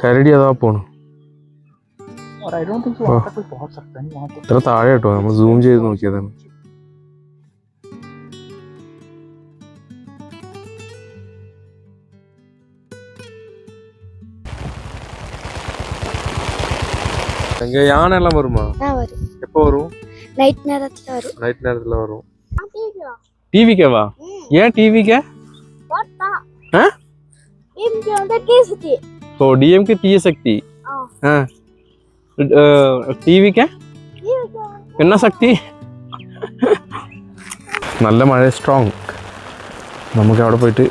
കരടി അതാ പോണു. और आई डोंट थिंक सो वहां तक कोई पहुंच सकता है वहां तो ഇത്ര താഴെ കേട്ടോ, നമ്മൾ സൂം ചെയ്ത് നോക്കിയതാണ്. யானெல்லாம் வருமா? வரும். எப்போ வரும்? நைட் நேரத்துல வரும். நைட் நேரத்துல வரும். டிவிக்கேவா? ஏன் டிவிக்கே? போட்டா हां டிஎம்கே வந்து டிஎஸ்டி. तो डीएमके टीएसशक्ति. हां टीवीके എന്നാ ശക്തി? നല്ല മഴ, സ്ട്രോങ്. നമുക്ക് അവിടെ പോയിട്ട്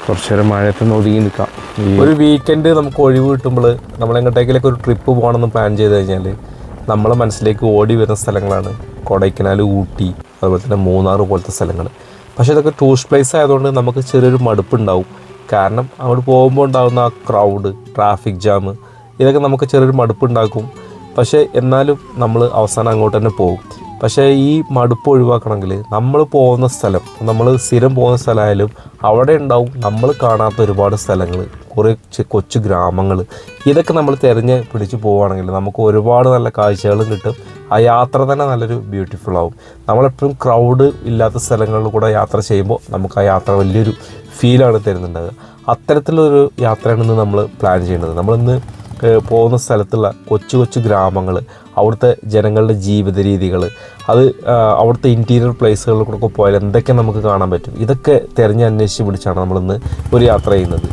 കുറച്ച് നേരം മഴയത്ത് ഒതുങ്ങി നിൽക്കാം. ഒരു വീക്കെൻഡ് നമുക്ക് ഒഴിവ് കിട്ടുമ്പോൾ നമ്മൾ എങ്ങോട്ടേക്കിലൊക്കെ ഒരു ട്രിപ്പ് പോകണമെന്ന് പ്ലാൻ ചെയ്ത് കഴിഞ്ഞാൽ നമ്മളെ മനസ്സിലേക്ക് ഓടി വരുന്ന സ്ഥലങ്ങളാണ് കൊടൈക്കനാൽ, ഊട്ടി, അതുപോലെ തന്നെ മൂന്നാർ പോലത്തെ സ്ഥലങ്ങൾ. പക്ഷേ ഇതൊക്കെ ടൂറിസ്റ്റ് പ്ലേസ് ആയതുകൊണ്ട് നമുക്ക് ചെറിയൊരു മടുപ്പുണ്ടാവും. കാരണം അവിടെ പോകുമ്പോൾ ഉണ്ടാകുന്ന ആ ക്രൗഡ്, ട്രാഫിക് ജാം, ഇതൊക്കെ നമുക്ക് ചെറിയൊരു മടുപ്പുണ്ടാക്കും. പക്ഷേ എന്നാലും നമ്മൾ അവസാനം അങ്ങോട്ട് തന്നെ പോകും. പക്ഷേ ഈ മടുപ്പ് ഒഴിവാക്കണമെങ്കിൽ നമ്മൾ പോകുന്ന സ്ഥലം, നമ്മൾ സ്ഥിരം പോകുന്ന സ്ഥലമായാലും അവിടെ ഉണ്ടാവും നമ്മൾ കാണാത്ത ഒരുപാട് സ്ഥലങ്ങൾ, കുറേ കൊച്ചു ഗ്രാമങ്ങൾ. ഇതൊക്കെ നമ്മൾ തിരഞ്ഞ് പിടിച്ച് പോവുകയാണെങ്കിൽ നമുക്ക് ഒരുപാട് നല്ല കാഴ്ചകളും കിട്ടും. ആ യാത്ര തന്നെ നല്ലൊരു ബ്യൂട്ടിഫുൾ ആവും. നമ്മളെപ്പോഴും ക്രൗഡ് ഇല്ലാത്ത സ്ഥലങ്ങളിൽ കൂടെ യാത്ര ചെയ്യുമ്പോൾ നമുക്ക് ആ യാത്ര വലിയൊരു ഫീലാണ് തരുന്നുണ്ടാവുക. അത്തരത്തിലൊരു യാത്രയാണ് ഇന്ന് നമ്മൾ പ്ലാൻ ചെയ്യുന്നത്. നമ്മളിന്ന് പോകുന്ന സ്ഥലത്തുള്ള കൊച്ചു കൊച്ചു ഗ്രാമങ്ങൾ, അവിടുത്തെ ജനങ്ങളുടെ ജീവിത രീതികൾ, അത് അവിടുത്തെ ഇൻറ്റീരിയർ പ്ലേസുകളിൽ കൂടെ പോയാൽ എന്തൊക്കെ നമുക്ക് കാണാൻ പറ്റും, ഇതൊക്കെ തിരഞ്ഞ് അന്വേഷിച്ച് പിടിച്ചാണ് നമ്മളിന്ന് ഒരു യാത്ര ചെയ്യുന്നത്.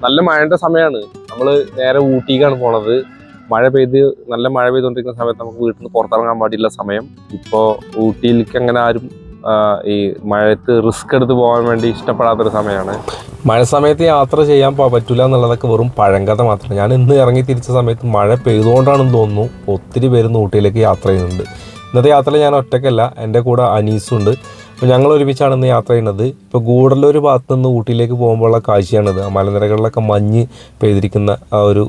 നല്ല മഴയുടെ സമയമാണ്. നമ്മൾ നേരെ ഊട്ടിക്കാണ് പോണത്. മഴ പെയ്തുകൊണ്ടിരിക്കുന്ന സമയത്ത് നമുക്ക് വീട്ടിൽ നിന്ന് പുറത്തിറങ്ങാൻ പാടില്ല സമയം. ഇപ്പോൾ ഊട്ടിയിലേക്ക് അങ്ങനെ ആരും ഈ മഴയത്ത് റിസ്ക് എടുത്ത് പോകാൻ വേണ്ടി ഇഷ്ടപ്പെടാത്തൊരു സമയമാണ്. മഴ സമയത്ത് യാത്ര ചെയ്യാൻ പറ്റില്ല എന്നുള്ളതൊക്കെ വെറും പഴങ്കഥ മാത്രമാണ്. ഞാൻ ഇന്ന് ഇറങ്ങി തിരിച്ച സമയത്ത് മഴ പെയ്തുകൊണ്ടാണെന്ന് തോന്നുന്നു ഒത്തിരി പേര് ഊട്ടിയിലേക്ക് യാത്ര ചെയ്യുന്നുണ്ട്. ഇന്നത്തെ യാത്രയിൽ ഞാൻ ഒറ്റയ്ക്കല്ല, എൻ്റെ കൂടെ അനീസുണ്ട്. അപ്പോൾ ഞങ്ങൾ ഒരുമിച്ചാണ് ഇന്ന് യാത്ര ചെയ്യുന്നത്. ഇപ്പോൾ ഗൂഡല്ലൂർ ഭാഗത്ത് നിന്ന് ഊട്ടിയിലേക്ക് പോകുമ്പോഴുള്ള കാഴ്ചയാണിത്. മലനിരകളിലൊക്കെ മഞ്ഞ് പെയ്തിരിക്കുന്ന ആ ഒരു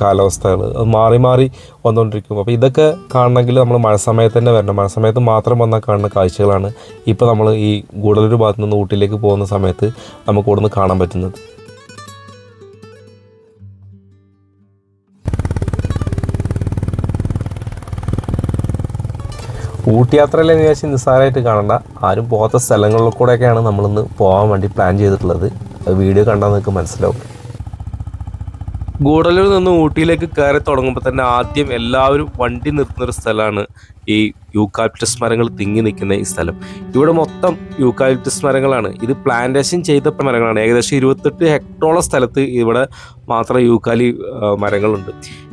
കാലാവസ്ഥകൾ അത് മാറി മാറി വന്നുകൊണ്ടിരിക്കും. അപ്പോൾ ഇതൊക്കെ കാണണമെങ്കിൽ നമ്മൾ മഴ സമയത്ത് തന്നെ വരണം. മഴ സമയത്ത് മാത്രം വന്നാൽ കാണുന്ന കാഴ്ചകളാണ് ഇപ്പോൾ നമ്മൾ ഈ ഗൂഡല്ലൂർ ഭാഗത്ത് നിന്ന് ഊട്ടിയിലേക്ക് പോകുന്ന സമയത്ത് നമുക്ക് ഇവിടെ നിന്ന് കാണാൻ പറ്റുന്നത്. ഊട്ടി യാത്രയിൽ എന്ന് വെച്ചാൽ നിസ്സാരമായിട്ട് കാണണ്ട, ആരും പോകാത്ത സ്ഥലങ്ങളിൽ കൂടെയൊക്കെയാണ് നമ്മളിന്ന് പോകാൻ വേണ്ടി പ്ലാൻ ചെയ്തിട്ടുള്ളത്. അത് വീഡിയോ കണ്ടാൽ നിങ്ങൾക്ക് മനസ്സിലാവും. ഗൂഡല്ലൂരിൽ നിന്ന് ഊട്ടിയിലേക്ക് കയറി തുടങ്ങുമ്പോൾ തന്നെ ആദ്യം എല്ലാവരും വണ്ടി നിർത്തുന്നൊരു സ്ഥലമാണ് ഈ യൂക്കാലിപ്റ്റസ് മരങ്ങൾ തിങ്ങി നിൽക്കുന്ന ഈ സ്ഥലം. ഇവിടെ മൊത്തം യൂക്കാലിപ്റ്റസ് മരങ്ങളാണ്. ഇത് പ്ലാന്റേഷൻ ചെയ്ത മരങ്ങളാണ്. ഏകദേശം 28 ഹെക്ടറോളം സ്ഥലത്ത് ഇവിടെ മാത്രം യൂക്കാലി മരങ്ങളുണ്ട്.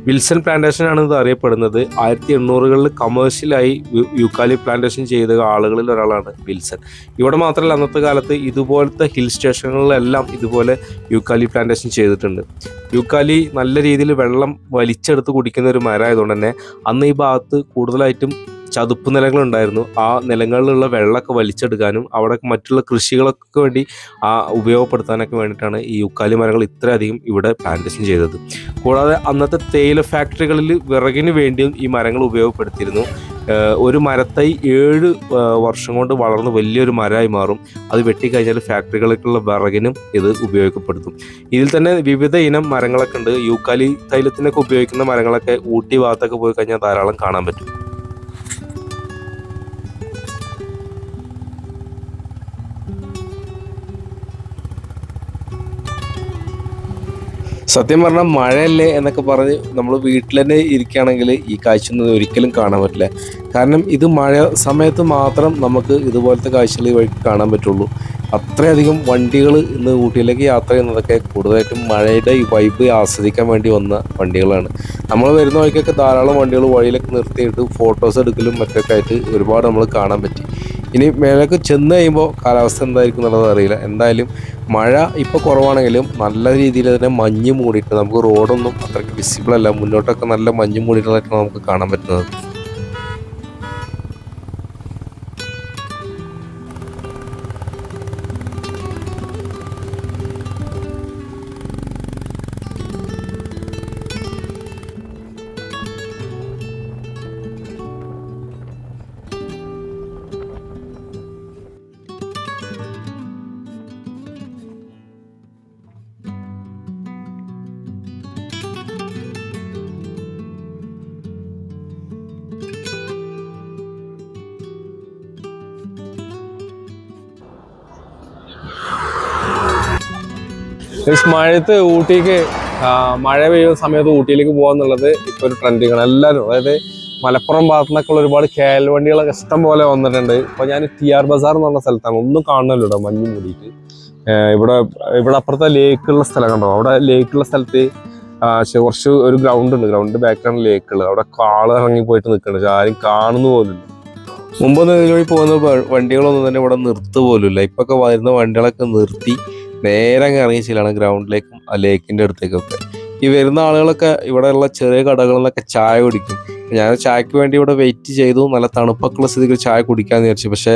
വിൽസൺ പ്ലാന്റേഷനാണ് ഇത് അറിയപ്പെടുന്നത്. 1800കളിൽ കമേഴ്ഷ്യലായി യൂക്കാലി പ്ലാന്റേഷൻ ചെയ്ത ആളുകളിൽ ഒരാളാണ് വിൽസൺ. ഇവിടെ മാത്രമല്ല, അന്നത്തെ കാലത്ത് ഇതുപോലത്തെ ഹിൽ സ്റ്റേഷനുകളിലെല്ലാം ഇതുപോലെ യൂക്കാലി പ്ലാന്റേഷൻ ചെയ്തിട്ടുണ്ട്. യൂക്കാലി നല്ല രീതിയിൽ വെള്ളം വലിച്ചെടുത്ത് കുടിക്കുന്ന ഒരു മരമായതുകൊണ്ട് തന്നെ അന്ന് ഈ ഭാഗത്ത് കൂടുതലായിട്ടും ചതുപ്പ് നിലങ്ങളുണ്ടായിരുന്നു. ആ നിലങ്ങളിലുള്ള വെള്ളമൊക്കെ വലിച്ചെടുക്കാനും അവിടെ മറ്റുള്ള കൃഷികളൊക്കെ വേണ്ടി ഉപയോഗപ്പെടുത്താനൊക്കെ വേണ്ടിയിട്ടാണ് ഈ യൂക്കാലി മരങ്ങൾ ഇത്രയധികം ഇവിടെ പ്ലാന്റേഷൻ ചെയ്തത്. കൂടാതെ അന്നത്തെ തേയില ഫാക്ടറികളിൽ വിറകിന് വേണ്ടിയും ഈ മരങ്ങൾ ഉപയോഗപ്പെടുത്തിയിരുന്നു. ഒരു മരത്തൈ 7 വർഷം കൊണ്ട് വളർന്ന് വലിയൊരു മരമായി മാറും. അത് വെട്ടിക്കഴിഞ്ഞാൽ ഫാക്ടറികളിലേക്കുള്ള വിറകിനും ഇത് ഉപയോഗപ്പെടുത്തും. ഇതിൽ തന്നെ വിവിധ ഇനം മരങ്ങളൊക്കെ ഉണ്ട്. യൂക്കാലി തൈലത്തിനൊക്കെ ഉപയോഗിക്കുന്ന മരങ്ങളൊക്കെ ഊട്ടി ഭാഗത്തൊക്കെ പോയി കഴിഞ്ഞാൽ ധാരാളം കാണാൻ പറ്റും. സത്യം പറഞ്ഞാൽ മഴയല്ലേ എന്നൊക്കെ പറഞ്ഞ് നമ്മൾ വീട്ടിൽ തന്നെ ഇരിക്കുകയാണെങ്കിൽ ഈ കാഴ്ചയൊന്നും ഒരിക്കലും കാണാൻ പറ്റില്ല. കാരണം ഇത് മഴ സമയത്ത് മാത്രം നമുക്ക് ഇതുപോലത്തെ കാഴ്ചകൾ ഈ വഴിക്ക് കാണാൻ പറ്റുള്ളൂ. അത്രയധികം വണ്ടികൾ ഇന്ന് ഊട്ടിയിലേക്ക് യാത്ര ചെയ്യുന്നതൊക്കെ കൂടുതലായിട്ടും മഴയുടെ ഈ വൈബ് ആസ്വദിക്കാൻ വേണ്ടി വന്ന വണ്ടികളാണ്. നമ്മൾ വരുന്ന വഴിക്കൊക്കെ ധാരാളം വണ്ടികൾ വഴിയിലൊക്കെ നിർത്തിയിട്ട് ഫോട്ടോസ് എടുക്കലും മറ്റൊക്കെ ആയിട്ട് ഒരുപാട് നമ്മൾ കാണാൻ പറ്റി. ഇനി മേലേക്ക് ചെന്ന് കഴിയുമ്പോൾ കാലാവസ്ഥ എന്തായിരിക്കും എന്നുള്ളത് അറിയില്ല. എന്തായാലും മഴ ഇപ്പോൾ കുറവാണെങ്കിലും നല്ല രീതിയിൽ തന്നെ മഞ്ഞ് മൂടിയിട്ട് നമുക്ക് റോഡൊന്നും അത്രയ്ക്ക് വിസിബിൾ അല്ല. മുന്നോട്ടൊക്കെ നല്ല മഞ്ഞ് മൂടിയിട്ടുള്ളതായിട്ടാണ് നമുക്ക് കാണാൻ പറ്റുന്നത്. മഴയത്ത് ഊട്ടിക്ക് മഴ പെയ്യുന്ന സമയത്ത് ഊട്ടിയിലേക്ക് പോകാന്നുള്ളത് ഇപ്പോൾ ഒരു ട്രെൻഡിങ്ങാണ് എല്ലാവരും. അതായത് മലപ്പുറം ഭാഗത്തു നിന്നൊക്കെയുള്ള ഒരുപാട് കേൽ വണ്ടികളൊക്കെ ഇഷ്ടം പോലെ വന്നിട്ടുണ്ട്. ഇപ്പോൾ ഞാൻ TR ബസാർ എന്ന് പറഞ്ഞ സ്ഥലത്താണ്, ഒന്നും കാണണമല്ലോ ഇവിടെ മഞ്ഞ് മൂടിയിട്ട്. ഇവിടെ അപ്പുറത്തെ ലേക്കുള്ള സ്ഥലം കണ്ടോ, അവിടെ ലേക്കുള്ള സ്ഥലത്ത് കുറച്ച് ഒരു ഗ്രൗണ്ട് ഉണ്ട്, ഗ്രൗണ്ട് ബാക്കിലാണ് ലേക്കുള്ളത്. അവിടെ കാള് ഇറങ്ങി പോയിട്ട് നിൽക്കുന്നുണ്ട്, പക്ഷെ ആരും കാണുന്നു പോലുമില്ല. മുമ്പൊന്നും ഇതിലൂടെ പോകുന്ന വണ്ടികളൊന്നും തന്നെ ഇവിടെ നിർത്തുക പോലുമില്ല. ഇപ്പൊക്കെ വരുന്ന വണ്ടികളൊക്കെ നിർത്തി നേരെ അങ്ങ് ഇറങ്ങിച്ചില്ലാണ് ഗ്രൗണ്ടിലേക്കും ആ ലേക്കിൻ്റെ അടുത്തേക്കൊക്കെ. ഈ വരുന്ന ആളുകളൊക്കെ ഇവിടെയുള്ള ചെറിയ കടകളിൽ നിന്നൊക്കെ ചായ കുടിക്കും. ഞാൻ ചായക്ക് വേണ്ടി ഇവിടെ വെയിറ്റ് ചെയ്തു, നല്ല തണുപ്പൊക്കെയുള്ള സ്ഥിതിക്ക് ചായ കുടിക്കാമെന്ന് വിചാരിച്ചു. പക്ഷേ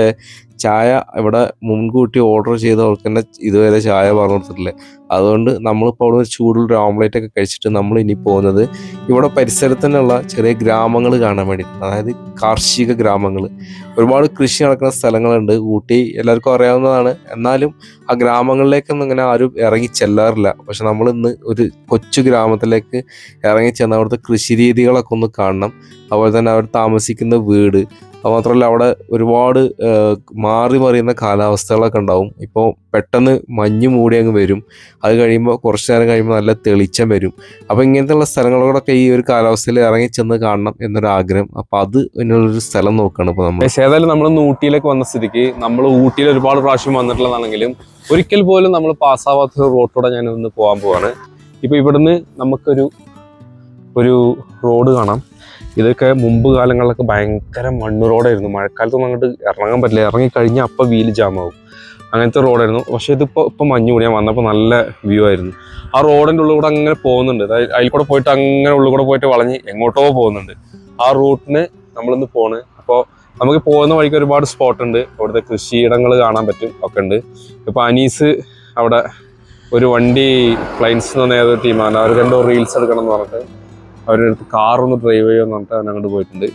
ചായ ഇവിടെ മുൻകൂട്ടി ഓർഡർ ചെയ്തവർക്ക് തന്നെ ഇതുവരെ ചായ പറഞ്ഞു കൊടുത്തിട്ടില്ല. അതുകൊണ്ട് നമ്മളിപ്പോൾ അവിടെ ഒരു ചൂടുള്ള ഓംലേറ്റ് ഒക്കെ കഴിച്ചിട്ട് നമ്മൾ ഇനി പോകുന്നത് ഇവിടെ പരിസരത്ത് തന്നെയുള്ള ചെറിയ ഗ്രാമങ്ങൾ കാണാൻ വേണ്ടി. അതായത് കാർഷിക ഗ്രാമങ്ങൾ, ഒരുപാട് കൃഷി നടക്കുന്ന സ്ഥലങ്ങളുണ്ട്. ഊട്ടി എല്ലാവർക്കും അറിയാവുന്നതാണ്, എന്നാലും ആ ഗ്രാമങ്ങളിലേക്കൊന്നും ഇങ്ങനെ ആരും ഇറങ്ങി ചെല്ലാറില്ല. പക്ഷെ നമ്മൾ ഇന്ന് ഒരു കൊച്ചു ഗ്രാമത്തിലേക്ക് ഇറങ്ങി ചെന്ന് അവിടുത്തെ കൃഷി രീതികളൊക്കെ ഒന്ന് കാണണം. അതുപോലെ തന്നെ അവർ താമസിക്കുന്ന വീട്, അതുമാത്രമല്ല അവിടെ ഒരുപാട് മാറി മറിയുന്ന കാലാവസ്ഥകളൊക്കെ ഉണ്ടാവും. ഇപ്പോൾ പെട്ടെന്ന് മഞ്ഞ് മൂടി അങ്ങ് വരും, അത് കഴിയുമ്പോൾ കുറച്ച് നേരം കഴിയുമ്പോൾ നല്ല തെളിച്ചം വരും. അപ്പോൾ ഇങ്ങനത്തെയുള്ള സ്ഥലങ്ങളോടൊക്കെ ഈ ഒരു കാലാവസ്ഥയിൽ ഇറങ്ങി ചെന്ന് കാണണം എന്നൊരാഗ്രഹം. അപ്പോൾ അത് അതിനുള്ളൊരു സ്ഥലം നോക്കുകയാണ് ഇപ്പോൾ നമ്മൾ. ഏതായാലും നമ്മളൊന്ന് ഊട്ടിയിലേക്ക് വന്ന സ്ഥിതിക്ക്, നമ്മൾ ഊട്ടിയിൽ ഒരുപാട് പ്രാവശ്യം വന്നിട്ടുള്ളതാണെങ്കിലും ഒരിക്കൽ പോലും നമ്മൾ പാസ്സാവാത്ത റോഡിലൂടെ ഞാൻ ഒന്ന് പോകാൻ പോവാണ്. ഇപ്പോൾ ഇവിടുന്ന് നമുക്കൊരു റോഡ് കാണാം. ഇതൊക്കെ മുമ്പ് കാലങ്ങളിലൊക്കെ ഭയങ്കര മണ്ണ് റോഡായിരുന്നു. മഴക്കാലത്തൊന്നും അങ്ങോട്ട് ഇറങ്ങാൻ പറ്റില്ല, ഇറങ്ങിക്കഴിഞ്ഞാൽ അപ്പം വീല് ജാമാവും, അങ്ങനത്തെ റോഡായിരുന്നു. പക്ഷേ ഇപ്പം മഞ്ഞ് കൂടി ഞാൻ വന്നപ്പോൾ നല്ല വ്യൂ ആയിരുന്നു. ആ റോഡിൻ്റെ ഉള്ളിൽ കൂടെ അങ്ങനെ പോകുന്നുണ്ട്, അതിൽ കൂടെ പോയിട്ട് അങ്ങനെ ഉള്ളിൽ കൂടെ പോയിട്ട് വളഞ്ഞ് എങ്ങോട്ടോ പോകുന്നുണ്ട്. ആ റൂട്ടിന് നമ്മളിന്ന് പോണ്. അപ്പോൾ നമുക്ക് പോകുന്ന വഴിക്ക് ഒരുപാട് സ്പോട്ടുണ്ട്, അവിടുത്തെ കൃഷിയിടങ്ങൾ കാണാൻ പറ്റും ഒക്കെ ഉണ്ട്. ഇപ്പോൾ അനീസ് അവിടെ ഒരു വണ്ടി പ്ലെയിൻസ് എന്ന് പറഞ്ഞ ഏതൊരു ടീമാണ്, അവർക്ക് എന്തോ റീൽസ് എടുക്കണം എന്ന് പറഞ്ഞിട്ട് അവരുടെ അടുത്ത് കാറൊന്ന് ഡ്രൈവ് ചെയ്യുമെന്ന് പറഞ്ഞിട്ട് അവൻ അങ്ങോട്ട് പോയിട്ടുണ്ട്.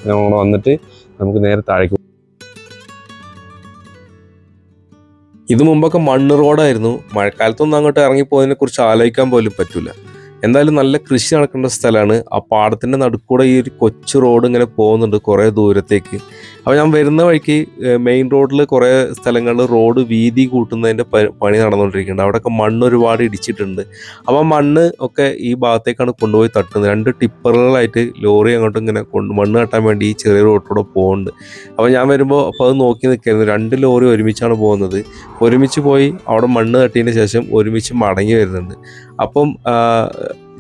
ഞങ്ങൾ വന്നിട്ട് നമുക്ക് നേരെ താഴേക്ക്. ഇത് മുമ്പൊക്കെ മണ്ണ് റോഡായിരുന്നു, മഴക്കാലത്തൊന്നും അങ്ങോട്ട് ഇറങ്ങിപ്പോയതിനെ കുറിച്ച് ആലോചിക്കാൻ പോലും പറ്റില്ല. എന്തായാലും നല്ല കൃഷി നടക്കേണ്ട സ്ഥലമാണ്. ആ പാടത്തിൻ്റെ നടുക്കൂടെ ഈ ഒരു കൊച്ചു റോഡ് ഇങ്ങനെ പോകുന്നുണ്ട് കുറേ ദൂരത്തേക്ക്. അപ്പോൾ ഞാൻ വരുന്ന വഴിക്ക് മെയിൻ റോഡിൽ കുറേ സ്ഥലങ്ങളിൽ റോഡ് വീതി കൂട്ടുന്നതിൻ്റെ പണി നടന്നുകൊണ്ടിരിക്കുന്നുണ്ട്. അവിടെയൊക്കെ മണ്ണ് ഒരുപാട് ഇടിച്ചിട്ടുണ്ട്. അപ്പോൾ മണ്ണ് ഒക്കെ ഈ ഭാഗത്തേക്കാണ് കൊണ്ടുപോയി തട്ടുന്നത്. 2 ടിപ്പറുകളായിട്ട് ലോറി അങ്ങോട്ട് ഇങ്ങനെ മണ്ണ് തട്ടാൻ വേണ്ടി ഈ ചെറിയ റോഡിലൂടെ പോകുന്നുണ്ട്. അപ്പോൾ ഞാൻ വരുമ്പോൾ അപ്പോൾ അത് നോക്കി നിൽക്കായിരുന്നു. 2 ലോറി ഒരുമിച്ചാണ് പോകുന്നത്. ഒരുമിച്ച് പോയി അവിടെ മണ്ണ് തട്ടിയതിന് ശേഷം ഒരുമിച്ച് മടങ്ങി വരുന്നുണ്ട്. അപ്പം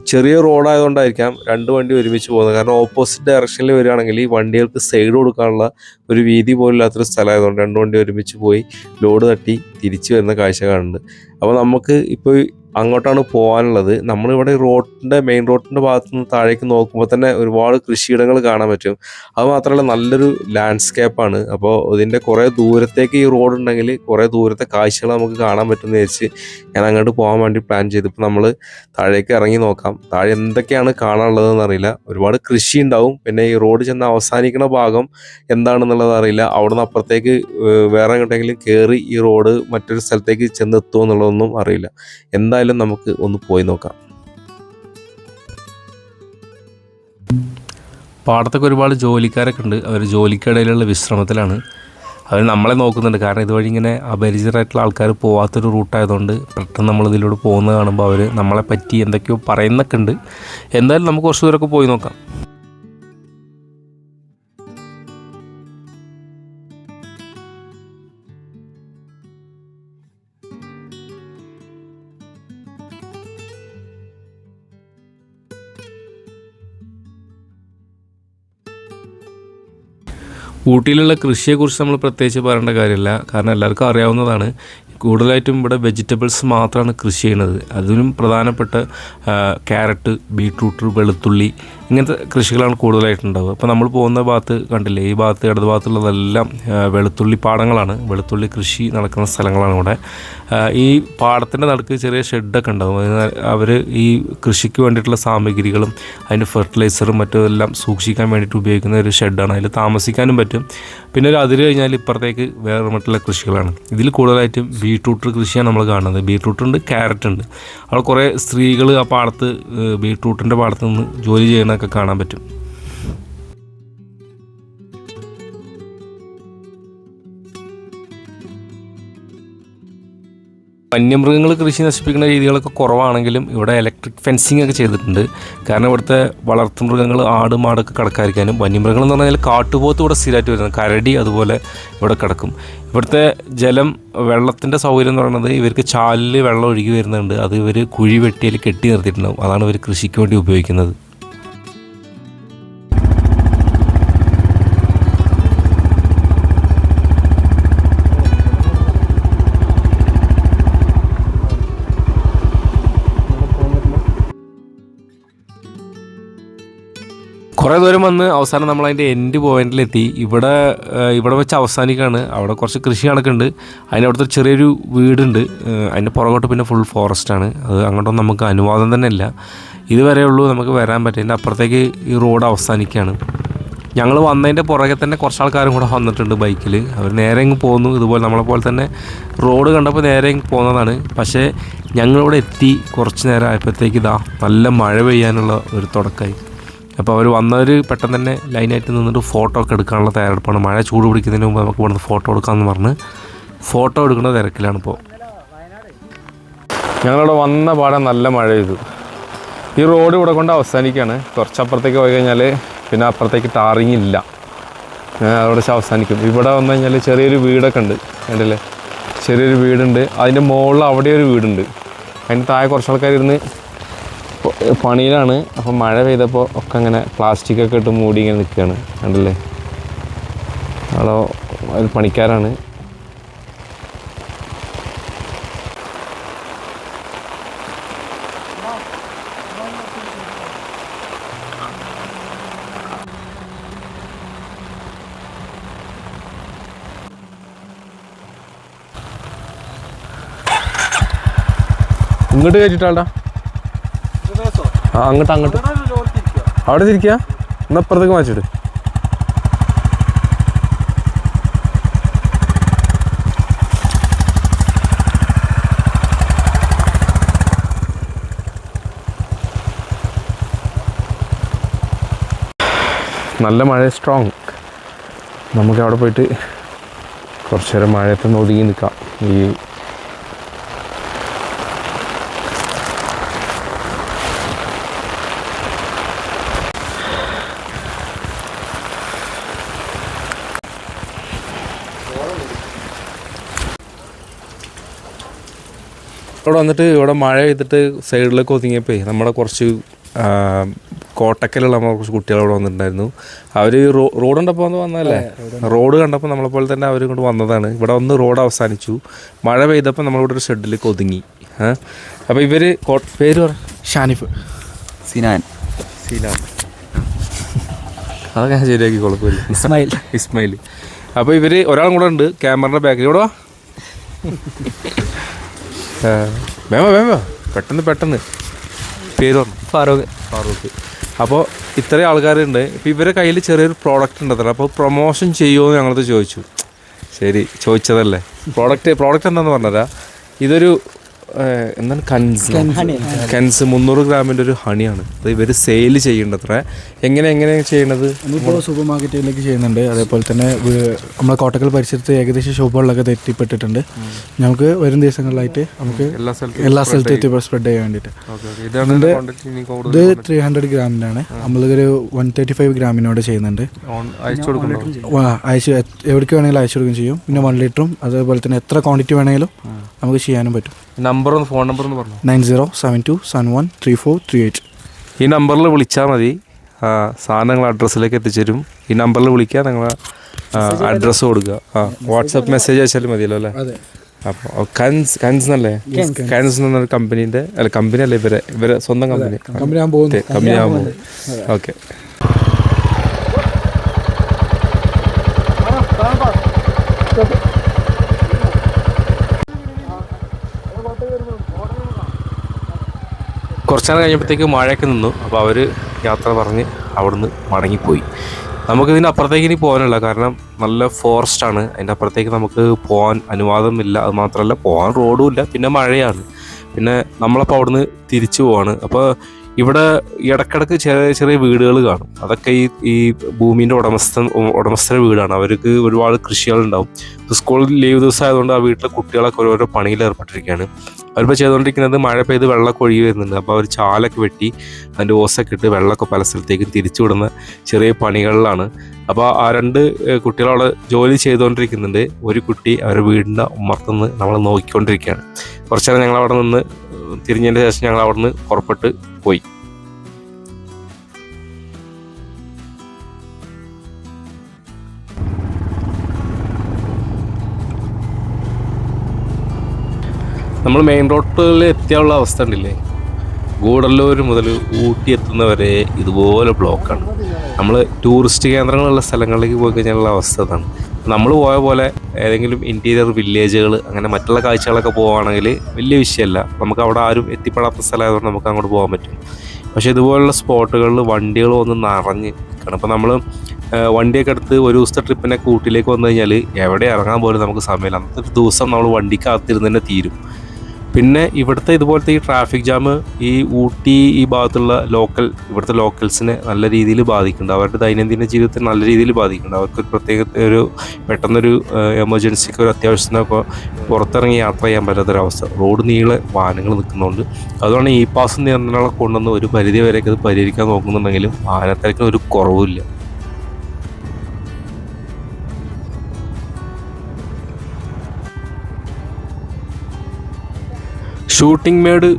ചെറിയ റോഡായതുകൊണ്ടായിരിക്കാം 2 വണ്ടി ഒരുമിച്ച് പോകുന്നത്. കാരണം ഓപ്പോസിറ്റ് ഡയറക്ഷനിൽ വരികയാണെങ്കിൽ ഈ വണ്ടികൾക്ക് സൈഡ് കൊടുക്കാനുള്ള ഒരു വീതി പോലും ഇല്ലാത്തൊരു സ്ഥലമായതുകൊണ്ട് 2 വണ്ടി ഒരുമിച്ച് പോയി ലോഡ് തട്ടി തിരിച്ചു വരുന്ന കാഴ്ച കാണുന്നുണ്ട്. അപ്പോൾ നമുക്ക് ഇപ്പോൾ അങ്ങോട്ടാണ് പോകാനുള്ളത്. നമ്മളിവിടെ മെയിൻ റോഡിൻ്റെ ഭാഗത്ത് നിന്ന് താഴേക്ക് നോക്കുമ്പോൾ തന്നെ ഒരുപാട് കൃഷിയിടങ്ങൾ കാണാൻ പറ്റും. അത് മാത്രമല്ല നല്ലൊരു ലാൻഡ്സ്കേപ്പാണ്. അപ്പോൾ ഇതിൻ്റെ കുറേ ദൂരത്തേക്ക് ഈ റോഡ് ഉണ്ടെങ്കിൽ കുറേ ദൂരത്തെ കാഴ്ചകൾ നമുക്ക് കാണാൻ പറ്റുമെന്ന് വിചാരിച്ച് ഞാൻ അങ്ങോട്ട് പോകാൻ വേണ്ടി പ്ലാൻ ചെയ്തു. ഇപ്പോൾ നമ്മൾ താഴേക്ക് ഇറങ്ങി നോക്കാം. താഴെ എന്തൊക്കെയാണ് കാണാനുള്ളതെന്ന് അറിയില്ല. ഒരുപാട് കൃഷി ഉണ്ടാവും. പിന്നെ ഈ റോഡ് ചെന്ന് അവസാനിക്കുന്ന ഭാഗം എന്താണെന്നുള്ളത് അറിയില്ല. അവിടുന്ന് അപ്പുറത്തേക്ക് വേറെ എങ്ങോട്ടെങ്കിലും കയറി ഈ റോഡ് മറ്റൊരു സ്ഥലത്തേക്ക് ചെന്നെത്തുമോ എന്നുള്ളതൊന്നും അറിയില്ല. എന്തായാലും നമുക്ക് ഒന്ന് പോയി നോക്കാം. പാടത്തൊക്കെ ഒരുപാട് ജോലിക്കാരൊക്കെ ഉണ്ട്. അവർ ജോലിക്കിടയിലുള്ള വിശ്രമത്തിലാണ്. അവർ നമ്മളെ നോക്കുന്നുണ്ട്. കാരണം ഇതുവഴി ഇങ്ങനെ അപരിചിതരായിട്ടുള്ള ആൾക്കാർ പോകാത്തൊരു റൂട്ടായതുകൊണ്ട് പെട്ടെന്ന് നമ്മളിതിലൂടെ പോകുന്നത് കാണുമ്പോൾ അവർ നമ്മളെ പറ്റി എന്തൊക്കെയോ പറയുന്നൊക്കെ ഉണ്ട്. എന്തായാലും നമുക്ക് കുറച്ച് ദൂരമൊക്കെ പോയി നോക്കാം. ഊട്ടിയിലുള്ള കൃഷിയെക്കുറിച്ച് നമ്മൾ പ്രത്യേകിച്ച് പറയേണ്ട കാര്യമില്ല. കാരണം എല്ലാവർക്കും അറിയാവുന്നതാണ്. കൂടുതലായിട്ടും ഇവിടെ വെജിറ്റബിൾസ് മാത്രമാണ് കൃഷി ചെയ്യുന്നത്. അതിനും പ്രധാനപ്പെട്ട ക്യാരറ്റ്, ബീട്രൂട്ട്, വെളുത്തുള്ളി ഇങ്ങനത്തെ കൃഷികളാണ് കൂടുതലായിട്ടുണ്ടാവുക. അപ്പോൾ നമ്മൾ പോകുന്ന ഭാഗത്ത് കണ്ടില്ലേ, ഈ ഭാഗത്ത് ഇടത് ഭാഗത്തുള്ളതെല്ലാം വെളുത്തുള്ളി പാടങ്ങളാണ്. വെളുത്തുള്ളി കൃഷി നടക്കുന്ന സ്ഥലങ്ങളാണ് ഇവിടെ. ഈ പാടത്തിൻ്റെ നടുക്ക് ചെറിയ ഷെഡൊക്കെ ഉണ്ടാകും. അവർ ഈ കൃഷിക്ക് വേണ്ടിയിട്ടുള്ള സാമഗ്രികളും അതിൻ്റെ ഫെർട്ടിലൈസറും മറ്റും എല്ലാം സൂക്ഷിക്കാൻ വേണ്ടിയിട്ട് ഉപയോഗിക്കുന്ന ഒരു ഷെഡാണ്. അതിൽ താമസിക്കാനും പറ്റും. പിന്നെ ഒരു അതിര് കഴിഞ്ഞാൽ ഇപ്പുറത്തേക്ക് വേറെ മറ്റുള്ള കൃഷികളാണ്. ഇതിൽ കൂടുതലായിട്ടും ബീട്രൂട്ട് കൃഷിയാണ് നമ്മൾ കാണുന്നത്. ബീട്രൂട്ടുണ്ട്, ക്യാരറ്റ് ഉണ്ട്. അവിടെ കുറേ സ്ത്രീകൾ ആ പാടത്ത് ബീട്രൂട്ടിൻ്റെ പാടത്ത് നിന്ന് ജോലി ചെയ്യണമൊക്കെ കാണാൻ പറ്റും. വന്യമൃഗങ്ങൾ കൃഷി നശിപ്പിക്കുന്ന രീതികളൊക്കെ കുറവാണെങ്കിലും ഇവിടെ ഇലക്ട്രിക് ഫെൻസിങ് ഒക്കെ ചെയ്തിട്ടുണ്ട്. കാരണം ഇവിടുത്തെ വളർത്തുമൃഗങ്ങൾ ആട് മാടൊക്കെ കിടക്കാതിരിക്കാനും, വന്യമൃഗങ്ങൾ എന്ന് പറഞ്ഞാൽ കാട്ടുപോത്ത് ഇവിടെ സ്ഥിരമായിട്ട് വരുന്നത്, കരടി അതുപോലെ ഇവിടെ കിടക്കും. ഇവിടുത്തെ വെള്ളത്തിൻ്റെ സൗകര്യം എന്ന് പറയുന്നത് ഇവർക്ക് ചാലിൽ വെള്ളം ഒഴുകി വരുന്നുണ്ട്. അത് ഇവർ കുഴി വെട്ടിയിൽ കെട്ടി നിർത്തിയിട്ടുണ്ടാവും. അതാണ് ഇവർ കൃഷിക്ക് വേണ്ടി ഉപയോഗിക്കുന്നത്. കുറേ ദൂരം വന്ന് അവസാനം നമ്മൾ അതിൻ്റെ എൻഡ് പോയിന്റിലെത്തി. ഇവിടെ വെച്ച് അവസാനിക്കുകയാണ്. അവിടെ കുറച്ച് കൃഷി കണക്കുണ്ട്. അതിൻ്റെ അവിടുത്തെ ചെറിയൊരു വീടുണ്ട്. അതിൻ്റെ പുറകോട്ട് പിന്നെ ഫുൾ ഫോറസ്റ്റാണ്. അത് അങ്ങോട്ടൊന്നും നമുക്ക് അനുവാദം തന്നെ ഇല്ല. ഇതുവരെ ഉള്ളൂ നമുക്ക് വരാൻ പറ്റും. അതിൻ്റെ അപ്പുറത്തേക്ക് ഈ റോഡ് അവസാനിക്കുകയാണ്. ഞങ്ങൾ വന്നതിൻ്റെ പുറകെ തന്നെ കുറച്ച് ആൾക്കാരും കൂടെ വന്നിട്ടുണ്ട് ബൈക്കിൽ. അവർ നേരെ ഇങ്ങ് പോന്നു. ഇതുപോലെ നമ്മളെപ്പോലെ തന്നെ റോഡ് കണ്ടപ്പോൾ നേരെ ഇങ്ങ് പോകുന്നതാണ്. പക്ഷേ ഞങ്ങളിവിടെ എത്തി കുറച്ച് നേരം ആയപ്പോഴത്തേക്ക് നല്ല മഴ പെയ്യാനുള്ള ഒരു തുടക്കമായി. അപ്പോൾ അവർ വന്നവർ പെട്ടെന്ന് തന്നെ ലൈനായിട്ട് നിന്നിട്ട് ഫോട്ടോ ഒക്കെ എടുക്കാനുള്ള തയ്യാറെടുപ്പാണ്. മഴ ചൂട് പിടിക്കുന്നതിന് മുമ്പ് നമുക്ക് ഇവിടുന്ന് ഫോട്ടോ എടുക്കാമെന്ന് പറഞ്ഞ് ഫോട്ടോ എടുക്കുന്ന തിരക്കിലാണിപ്പോൾ. ഞങ്ങളിവിടെ വന്ന പാടെ നല്ല മഴ പെയ്തു. ഈ റോഡ് ഇവിടെ കൊണ്ട് അവസാനിക്കുകയാണ്. കുറച്ചപ്പുറത്തേക്ക് പോയി കഴിഞ്ഞാൽ പിന്നെ അപ്പുറത്തേക്ക് ടാറിങ് ഇല്ല. അവിടെ വെച്ച് അവസാനിക്കും. ഇവിടെ വന്നു കഴിഞ്ഞാൽ ചെറിയൊരു വീടൊക്കെ ഉണ്ട്. കണ്ടില്ലേ, ചെറിയൊരു വീടുണ്ട്. അതിൻ്റെ മുകളിൽ അവിടെ ഒരു വീടുണ്ട്. അതിൻ്റെ താഴെ കുറച്ച് ആൾക്കാർ ഇരുന്ന് പണിയിലാണ്. അപ്പോൾ മഴ പെയ്തപ്പോൾ ഒക്കെ അങ്ങനെ പ്ലാസ്റ്റിക്കൊക്കെ ഇട്ട് മൂടി ഇങ്ങനെ നിൽക്കുകയാണ്. കണ്ടില്ലേ, അവിടെ ഒരു പണിക്കാരാണ്. ഇങ്ങോട്ട് കയറ്റിട്ടാടാ. അങ്ങോട്ട് അവിടെ തിരിക്കുക. എന്നാൽ അപ്പുറത്തേക്ക് മാറ്റിട്ട്. നല്ല മഴ, സ്ട്രോങ്. നമുക്ക് അവിടെ പോയിട്ട് കുറച്ച് നേരം മഴയത്തൊന്ന് ഒതുങ്ങി നിൽക്കാം. ഇവിടെ വന്നിട്ട് ഇവിടെ മഴ പെയ്തിട്ട് സൈഡിലേക്ക് ഒതുങ്ങിയപ്പോൾ നമ്മുടെ കുറച്ച് കോട്ടക്കലുള്ള നമ്മൾ കുറച്ച് കുട്ടികൾ ഇവിടെ വന്നിട്ടുണ്ടായിരുന്നു. അവർ റോഡ് കണ്ടപ്പോൾ വന്നതല്ലേ, റോഡ് കണ്ടപ്പോൾ നമ്മളെപ്പോലെ തന്നെ അവർ കൊണ്ട് വന്നതാണ്. ഇവിടെ വന്ന് റോഡ് അവസാനിച്ചു. മഴ പെയ്തപ്പോൾ നമ്മളിവിടെ ഒരു ഷെഡിലേക്ക് ഒതുങ്ങി. അപ്പോൾ ഇവർ പേര് പറ. ഷാനിഫ്, സിനാൻ, അതൊക്കെ ഞാൻ ശരിയാക്കി കുഴപ്പമില്ല. ഇസ്മായിൽ. അപ്പോൾ ഇവർ ഒരാളും കൂടെ ഉണ്ട് ക്യാമറയുടെ ബാക്കിൽ. ഇവിടെ വേമ പെട്ടെന്ന് പേര് പറഞ്ഞു. ഫാറൂഖ്. അപ്പോൾ ഇത്രയും ആൾക്കാരുണ്ട്. ഇപ്പോൾ ഇവരുടെ കയ്യിൽ ചെറിയൊരു പ്രോഡക്റ്റ് ഉണ്ടല്ലോ. അപ്പോൾ പ്രൊമോഷൻ ചെയ്യുമോ എന്ന് ഞങ്ങളത് ചോദിച്ചു. ശരി, ചോദിച്ചതല്ലേ. പ്രോഡക്റ്റ് എന്താണെന്ന് പറഞ്ഞുതരാം. ഇതൊരു എന്താണ് കൻസ് 300 ഗ്രാമിൻ്റെ ഒരു ഹണിയാണ്. അത് ഇവർ സെയിൽ ചെയ്യേണ്ടത്ര. എങ്ങനെയാണ് ചെയ്യണത്? നമ്മളിപ്പോൾ സൂപ്പർ മാർക്കറ്റിലേക്ക് ചെയ്യുന്നുണ്ട്. അതേപോലെ തന്നെ നമ്മളെ കോട്ടക്കൽ പരിസരത്ത് ഏകദേശം ഷോപ്പുകളിലൊക്കെ എത്തിപ്പെട്ടിട്ടുണ്ട്. നമുക്ക് വരും ദിവസങ്ങളിലായിട്ട് നമുക്ക് എല്ലാ സ്ഥലത്തും എത്തി സ്പ്രെഡ് ചെയ്യാൻ വേണ്ടിയിട്ട്. ഇത് 300 ഗ്രാമിനാണ്. നമ്മളിതൊരു 135 ഗ്രാമിനോട് ചെയ്യുന്നുണ്ട്. എവിടേക്ക് വേണമെങ്കിലും അയച്ചു കൊടുക്കുകയും ചെയ്യും. പിന്നെ 1 ലിറ്ററും അതേപോലെ തന്നെ എത്ര ക്വാണ്ടിറ്റി വേണമെങ്കിലും നമുക്ക് ചെയ്യാനും പറ്റും. ഫോൺ നമ്പർ ഒന്ന് പറഞ്ഞു. 9072713438. ഈ നമ്പറിൽ വിളിച്ചാൽ മതി. സാധനങ്ങൾ അഡ്രസ്സിലേക്ക് എത്തിച്ചേരും. ഈ നമ്പറിൽ വിളിക്കുക, നിങ്ങൾ അഡ്രസ്സ് കൊടുക്കുക. വാട്സപ്പ് മെസ്സേജ് അയച്ചാലും മതിയല്ലോ അല്ലേ? അപ്പോൾ കൻസ് എന്നല്ലേ, കൻസ് എന്നൊരു കമ്പനീൻ്റെ കമ്പനി അല്ലേ, ഇവരെ സ്വന്തം കമ്പനി ആകുമ്പോൾ. ഓക്കെ. കുറച്ച് നേരം കഴിഞ്ഞപ്പോഴത്തേക്ക് മഴയൊക്കെ നിന്നു. അപ്പോൾ അവർ യാത്ര പറഞ്ഞ് അവിടുന്ന് മടങ്ങിപ്പോയി. നമുക്കിതിൻ്റെ അപ്പുറത്തേക്ക് ഇനി പോകാനില്ല. കാരണം നല്ല ഫോറസ്റ്റാണ്. അതിൻ്റെ അപ്പുറത്തേക്ക് നമുക്ക് പോകാൻ അനുവാദമില്ല. അത് മാത്രമല്ല പോകാൻ റോഡും ഇല്ല. പിന്നെ മഴയാണ്. പിന്നെ നമ്മളപ്പോൾ അവിടുന്ന് തിരിച്ചു പോവാണ്. അപ്പോൾ ഇവിടെ ഇടക്കിടക്ക് ചെറിയ ചെറിയ വീടുകൾ കാണും. അതൊക്കെ ഈ ഭൂമിൻ്റെ ഉടമസ്ഥരുടെ വീടാണ്. അവർക്ക് ഒരുപാട് കൃഷികളുണ്ടാവും. ഇപ്പോൾ സ്കൂൾ ലീവ് ദിവസം ആയതുകൊണ്ട് ആ വീട്ടിലെ കുട്ടികളൊക്കെ ഓരോരോ പണിയിൽ ഏർപ്പെട്ടിരിക്കുകയാണ്. അവരിപ്പോൾ ചെയ്തുകൊണ്ടിരിക്കുന്നത് മഴ പെയ്ത് വെള്ളമൊക്കെ ഒഴുകി വരുന്നുണ്ട്. അപ്പോൾ അവർ ചാലൊക്കെ വെട്ടി അതിൻ്റെ ഓസൊക്കെ ഇട്ട് വെള്ളമൊക്കെ പല സ്ഥലത്തേക്കും തിരിച്ചു വിടുന്ന ചെറിയ പണികളിലാണ്. അപ്പോൾ ആ 2 കുട്ടികളവിടെ ജോലി ചെയ്തുകൊണ്ടിരിക്കുന്നുണ്ട്. ഒരു കുട്ടി അവരുടെ വീടിൻ്റെ ഉമ്മർത്തുനിന്ന് നമ്മളെ നോക്കിക്കൊണ്ടിരിക്കുകയാണ്. കുറച്ചു നേരം ഞങ്ങൾ അവിടെ നിന്ന് തിരിഞ്ഞതിന് ശേഷം ഞങ്ങൾ അവിടെ നിന്ന് പുറപ്പെട്ട് പോയി. നമ്മൾ മെയിൻ റോഡിൽ എത്തിയുള്ള അവസ്ഥ ഉണ്ടില്ലേ, ഗൂഡല്ലൂർ മുതൽ ഊട്ടി എത്തുന്നവരെ ഇതുപോലെ ബ്ലോക്കാണ്. നമ്മൾ ടൂറിസ്റ്റ് കേന്ദ്രങ്ങളുള്ള സ്ഥലങ്ങളിലേക്ക് പോയി കഴിഞ്ഞാലുള്ള അവസ്ഥ അതാണ്. നമ്മൾ പോയ പോലെ ഏതെങ്കിലും ഇൻറ്റീരിയർ വില്ലേജുകൾ അങ്ങനെ മറ്റുള്ള കാഴ്ചകളൊക്കെ പോവുകയാണെങ്കിൽ വലിയ വിഷയമല്ല. നമുക്ക് അവിടെ ആരും എത്തിപ്പെടാത്ത സ്ഥലമായതുകൊണ്ട് നമുക്ക് അങ്ങോട്ട് പോകാൻ പറ്റും. പക്ഷേ ഇതുപോലുള്ള സ്പോട്ടുകളിൽ വണ്ടികൾ വന്ന് നിറഞ്ഞ് നിൽക്കണം. അപ്പോൾ നമ്മൾ വണ്ടിയൊക്കെ എടുത്ത് ഒരു ദിവസത്തെ ട്രിപ്പിനൊക്കെ ഊട്ടിയിലേക്ക് വന്നു കഴിഞ്ഞാൽ എവിടെ ഇറങ്ങാൻ പോലും നമുക്ക് സമയമില്ല. അന്നത്തെ ഒരു ദിവസം നമ്മൾ വണ്ടിക്കകത്തിരുന്ന് തന്നെ തീരും. പിന്നെ ഇവിടുത്തെ ഇതുപോലത്തെ ഈ ട്രാഫിക് ജാം ഈ ഊട്ടി ഈ ഭാഗത്തുള്ള ഇവിടുത്തെ ലോക്കൽസിനെ നല്ല രീതിയിൽ ബാധിക്കുന്നുണ്ട്. അവരുടെ ദൈനംദിന ജീവിതത്തെ നല്ല രീതിയിൽ ബാധിക്കുന്നുണ്ട്. അവർക്കൊരു പ്രത്യേക പെട്ടെന്നൊരു എമർജൻസിക്ക് ഒരു അത്യാവശ്യത്തിനൊക്കെ പുറത്തിറങ്ങി യാത്ര ചെയ്യാൻ പറ്റാത്തൊരവസ്ഥ. റോഡ് നീളെ വാഹനങ്ങൾ നിൽക്കുന്നതുകൊണ്ട് അതുകൊണ്ട് ഈ പാസ് നിയന്ത്രണങ്ങളൊക്കെ കൊണ്ടുവന്ന് ഒരു പരിധി വരെയൊക്കെ അത് പരിഹരിക്കാൻ നോക്കുന്നുണ്ടെങ്കിലും വാഹനത്തിരക്കിന് ഒരു കുറവുമില്ല. ഷൂട്ടിംഗ് മേഡ്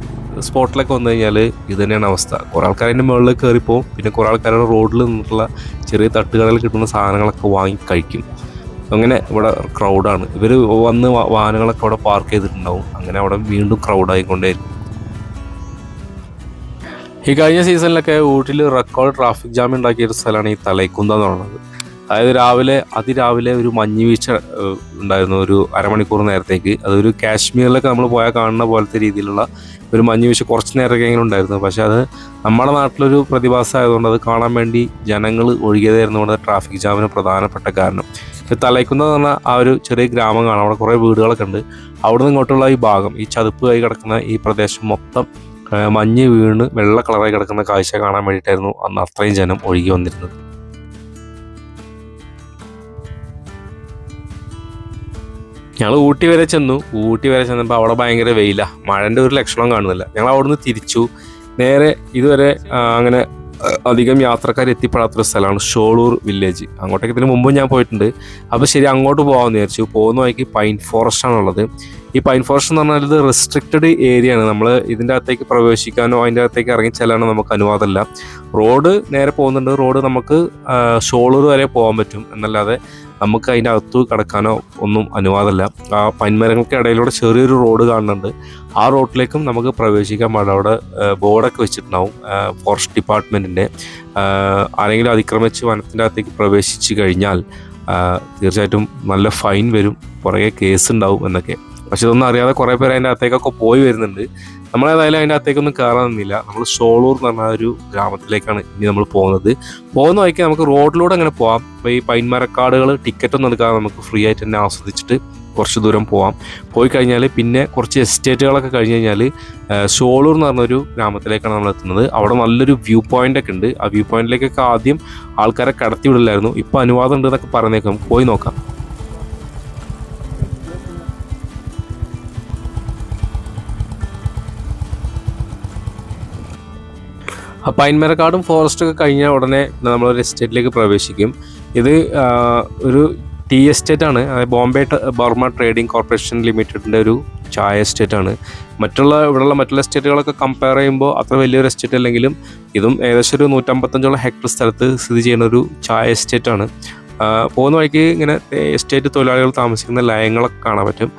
സ്പോട്ടിലൊക്കെ വന്നു കഴിഞ്ഞാൽ ഇത് തന്നെയാണ് അവസ്ഥ. കുറേ ആൾക്കാർ അതിൻ്റെ മുകളിൽ കയറിപ്പോവും. പിന്നെ കുറേ ആൾക്കാരുടെ റോഡിൽ നിന്നിട്ടുള്ള ചെറിയ തട്ടുകടയിൽ കിട്ടുന്ന സാധനങ്ങളൊക്കെ വാങ്ങി കഴിക്കും. അങ്ങനെ ഇവിടെ ക്രൗഡാണ്. ഇവർ വന്ന് വാഹനങ്ങളൊക്കെ അവിടെ പാർക്ക് ചെയ്തിട്ടുണ്ടാവും. അങ്ങനെ അവിടെ വീണ്ടും ക്രൗഡായിക്കൊണ്ടേയിരിക്കും. ഈ കഴിഞ്ഞ സീസണിലൊക്കെ ഊട്ടിയിൽ റെക്കോർഡ് ട്രാഫിക് ജാം ഉണ്ടാക്കിയൊരു സ്ഥലമാണ് ഈ തലൈക്കുന്ത എന്ന് പറയുന്നത്. അതായത് അതിരാവിലെ ഒരു മഞ്ഞ് വീഴ്ച ഉണ്ടായിരുന്നു ഒരു അരമണിക്കൂർ നേരത്തേക്ക്. അതൊരു കാശ്മീരിലൊക്കെ നമ്മൾ പോയാൽ കാണുന്ന പോലത്തെ രീതിയിലുള്ള ഒരു മഞ്ഞ് വീഴ്ച കുറച്ച് നേരമൊക്കെ ഇങ്ങനെ ഉണ്ടായിരുന്നു. പക്ഷേ അത് നമ്മുടെ നാട്ടിലൊരു പ്രതിഭാസം ആയതുകൊണ്ട് അത് കാണാൻ വേണ്ടി ജനങ്ങൾ ഒഴുകിയതായിരുന്നുകൊണ്ട് ട്രാഫിക് ജാമിന് പ്രധാനപ്പെട്ട കാരണം. തലൈക്കുന്ന എന്ന് പറഞ്ഞാൽ ആ ഒരു ചെറിയ ഗ്രാമം കാണാം. അവിടെ കുറേ വീടുകളൊക്കെ ഉണ്ട്. അവിടെ നിന്ന് ഇങ്ങോട്ടുള്ള ഈ ഭാഗം ഈ ചതുപ്പ് ആയി കിടക്കുന്ന ഈ പ്രദേശം മൊത്തം മഞ്ഞ് വീണ് വെള്ള കളറായി കിടക്കുന്ന കാഴ്ച കാണാൻ വേണ്ടിയിട്ടായിരുന്നു അന്ന് അത്രയും ജനം ഒഴുകി വന്നിരുന്നത്. ഞങ്ങൾ ഊട്ടി വരെ ചെന്നപ്പോൾ അവിടെ ഭയങ്കര വെയിലാണ്. മഴൻ്റെ ഒരു ലക്ഷണം കാണുന്നില്ല. ഞങ്ങൾ അവിടെ നിന്ന് തിരിച്ചു. നേരെ ഇതുവരെ അങ്ങനെ അധികം യാത്രക്കാർ എത്തിപ്പെടാത്തൊരു സ്ഥലമാണ് ഷോളൂർ വില്ലേജ്. അങ്ങോട്ടേക്ക് ഇതിന് മുമ്പ് ഞാൻ പോയിട്ടുണ്ട്. അപ്പോൾ ശരി, അങ്ങോട്ട് പോകാമെന്ന് വിചാരിച്ചു. പോകുന്ന വഴിക്ക് പൈൻ ഫോറസ്റ്റ് ആണുള്ളത്. ഈ പൈൻ ഫോറസ്റ്റ് എന്ന് പറഞ്ഞാൽ ഇത് റെസ്ട്രിക്റ്റഡ് ഏരിയ ആണ്. നമ്മൾ ഇതിൻ്റെ അകത്തേക്ക് പ്രവേശിക്കാനോ അതിൻ്റെ അകത്തേക്ക് ഇറങ്ങി ചെല്ലാനോ നമുക്ക് അനുവാദമല്ല. റോഡ് നേരെ പോകുന്നുണ്ട്. റോഡ് നമുക്ക് ഷോളൂർ വരെ പോകാൻ പറ്റും എന്നല്ലാതെ നമുക്ക് അതിൻ്റെ അകത്ത് കിടക്കാനോ ഒന്നും അനുവാദമല്ല. ആ പൈൻമരങ്ങൾക്ക് ഇടയിലൂടെ ചെറിയൊരു റോഡ് കാണുന്നുണ്ട്. ആ റോഡിലേക്കും നമുക്ക് പ്രവേശിക്കാൻ പാടില്ല. അവിടെ ബോർഡൊക്കെ വെച്ചിട്ടുണ്ടാവും ഫോറസ്റ്റ് ഡിപ്പാർട്ട്മെൻറ്റിൻ്റെ. ആരെങ്കിലും അതിക്രമിച്ച് വനത്തിൻ്റെ അകത്തേക്ക് പ്രവേശിച്ച് കഴിഞ്ഞാൽ തീർച്ചയായിട്ടും നല്ല ഫൈൻ വരും, കുറേ കേസ് ഉണ്ടാവും എന്നൊക്കെ. പക്ഷെ ഇതൊന്നും അറിയാതെ കുറേ പേര് അതിൻ്റെ അകത്തേക്കൊക്കെ പോയി വരുന്നുണ്ട്. നമ്മളേതായാലും അതിൻ്റെ അകത്തേക്കൊന്നും കയറാൻ നിന്നില്ല. നമ്മൾ ഷോളൂർ എന്ന് പറഞ്ഞ ഒരു ഗ്രാമത്തിലേക്കാണ് ഇനി നമ്മൾ പോകുന്ന വഴിക്ക് നമുക്ക് റോഡിലൂടെ അങ്ങനെ പോകാം. അപ്പോൾ ഈ പൈൻമരക്കാടുകൾ ടിക്കറ്റൊന്നും എടുക്കാതെ നമുക്ക് ഫ്രീ ആയിട്ട് തന്നെ ആസ്വദിച്ചിട്ട് കുറച്ച് ദൂരം പോയി കഴിഞ്ഞാൽ പിന്നെ കുറച്ച് എസ്റ്റേറ്റുകളൊക്കെ കഴിഞ്ഞ് കഴിഞ്ഞാൽ ഷോളൂർ എന്ന് പറഞ്ഞൊരു ഗ്രാമത്തിലേക്കാണ് നമ്മൾ എത്തുന്നത്. അവിടെ നല്ലൊരു വ്യൂ പോയിൻ്റൊക്കെ ഉണ്ട്. ആ വ്യൂ പോയിന്റിലേക്കൊക്കെ ആദ്യം ആൾക്കാരെ കടത്തി വിടില്ലായിരുന്നു. ഇപ്പോൾ അനുവാദം ഉണ്ട് എന്നൊക്കെ പറഞ്ഞേക്കാം. പോയി നോക്കാം. ആ പൈൻമരക്കാടും ഫോറസ്റ്റൊക്കെ കഴിഞ്ഞാൽ ഉടനെ നമ്മളൊരു എസ്റ്റേറ്റിലേക്ക് പ്രവേശിക്കും. ഇത് ഒരു ടീ എസ്റ്റേറ്റാണ്. അതായത് ബോംബെ ബർമ ട്രേഡിംഗ് കോർപ്പറേഷൻ ലിമിറ്റഡിൻ്റെ ഒരു ചായ എസ്റ്റേറ്റാണ്. ഇവിടെയുള്ള മറ്റുള്ള എസ്റ്റേറ്റുകളൊക്കെ കമ്പയർ ചെയ്യുമ്പോൾ അത്ര വലിയൊരു എസ്റ്റേറ്റ് അല്ലെങ്കിലും ഇതും ഏകദേശം ഒരു 155 ഹെക്ടർ സ്ഥലത്ത് സ്ഥിതി ചെയ്യുന്ന ഒരു ചായ എസ്റ്റേറ്റാണ്. പോകുന്ന വഴിക്ക് ഇങ്ങനെ എസ്റ്റേറ്റ് തൊഴിലാളികൾ താമസിക്കുന്ന ലയങ്ങളൊക്കെ കാണാൻ പറ്റും.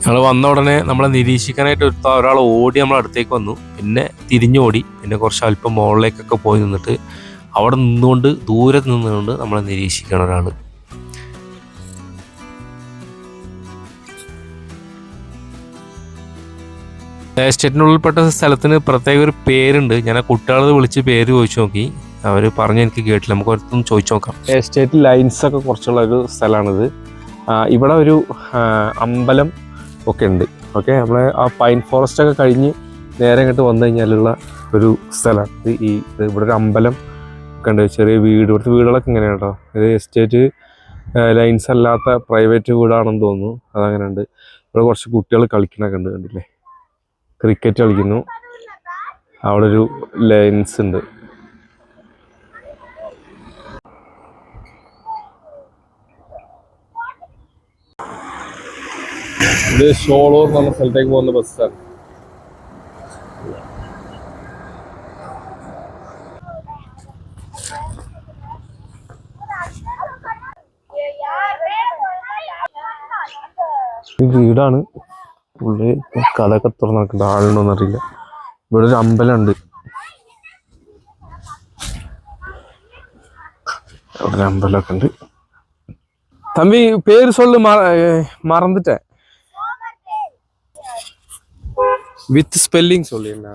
ഞങ്ങൾ വന്ന ഉടനെ നമ്മളെ നിരീക്ഷിക്കാനായിട്ട് ഒരാൾ ഓടി നമ്മളെ അടുത്തേക്ക് വന്നു. പിന്നെ തിരിഞ്ഞോടി. പിന്നെ കുറച്ച് അല്പം മുകളിലേക്കൊക്കെ പോയി നിന്നിട്ട് അവിടെ ദൂരെ നിന്നുകൊണ്ട് നമ്മളെ നിരീക്ഷിക്കണ ഒരാൾ. എസ്റ്റേറ്റിനുള്ളിൽപ്പെട്ട സ്ഥലത്തിന് പ്രത്യേക ഒരു പേരുണ്ട്. ഞാൻ ആ കുട്ടികളത് വിളിച്ച് പേര് ചോദിച്ചു നോക്കി. അവർ പറഞ്ഞ് എനിക്ക് കേട്ടില്ല. നമുക്ക് ഒരിടത്തും ചോദിച്ചു നോക്കാം. എസ്റ്റേറ്റ് ലൈൻസൊക്കെ കുറച്ചുള്ള ഒരു സ്ഥലമാണിത്. ഇവിടെ ഒരു അമ്പലം ഒക്കെ ഉണ്ട്. ഓക്കെ, നമ്മൾ ആ പൈൻ ഫോറസ്റ്റ് ഒക്കെ കഴിഞ്ഞ് നേരെ ഇങ്ങോട്ട് വന്നു കഴിഞ്ഞാലുള്ള ഒരു സ്ഥലമാണ് ഇവിടെ ഒരു അമ്പലം ഒക്കെ ഉണ്ട്. ചെറിയ വീട്, ഇവിടുത്തെ വീടുകളൊക്കെ ഇങ്ങനെയാണ് കേട്ടോ. ഇത് എസ്റ്റേറ്റ് ലൈൻസ് അല്ലാത്ത പ്രൈവറ്റ് വീടാണെന്ന് തോന്നുന്നു. അതങ്ങനെ ഉണ്ട്. ഇവിടെ കുറച്ച് കുട്ടികൾ കളിക്കണൊക്കെ ഉണ്ട്, കണ്ടില്ലേ? ക്രിക്കറ്റ് കളിക്കുന്നു. അവിടെ ഒരു ലൈൻസ് ഉണ്ട്. ഇത് ഷോളൂർ എന്ന് പറഞ്ഞ സ്ഥലത്തേക്ക് പോകുന്ന ബസ്സാണ്. ഈ വീടാണ്. പുള്ളി കഥയൊക്കെ തുറന്ന് നടക്കുന്നത്, ആളുണ്ടോന്ന് അറിയില്ല. ഇവിടെ ഒരു അമ്പലമുണ്ട്. ഇവിടെ ഒരു അമ്പലമൊക്കെ ഉണ്ട്. തമ്പി പേര് சொல்லு, മറന്നിട്ടേ. വിത്ത് സ്പെല്ലിംഗ് சொல்லு. என்ன